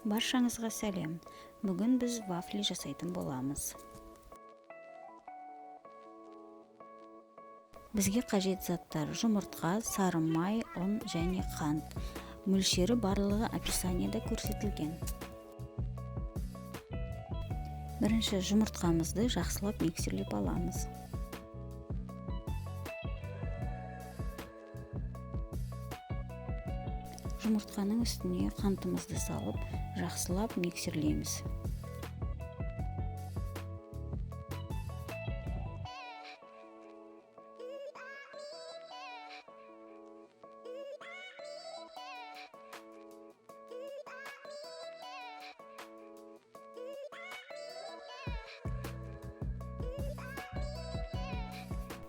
Баршаңызға сәлем. Бүгін біз вафли жасайтын боламыз. Бізге қажет заттар: жұмыртқа, сары май, ұн және қант. Мөлшері барлығы описаниеда көрсетілген. Бірінші жұмыртқамызды жақсылап миксерлеп аламыз. Жұмыртқаның үстіне қантымызды салып, жақсылап миксерлейміз.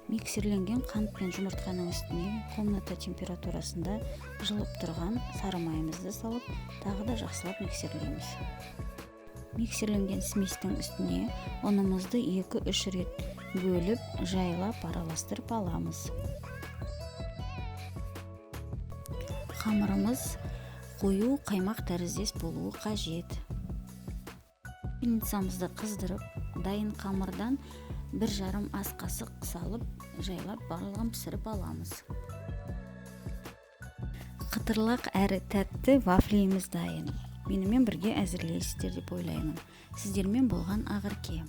Миксерленген қант пен жұмыртқаның үстіне комната температурасында жылып тұрған сары майымызды салып, тағы да жақсылап миксерлейміз. Миксерленген сместің үстіне ұнымызды 2-3 рет бөліп, жайлап араластырып аламыз. Қамырымыз қою қаймақ тәріздес болуы қажет. Пшеницамызды қыздырып, дайын қамырдан 1,5 ас қасық салып, жайлап барлығын пісіріп аламыз. Қытырлақ әрі тәтті вафлиіміз дайын. Менімен бірге әзірлейсіздер деп ойлаймын. Сіздермен болған Ақерке.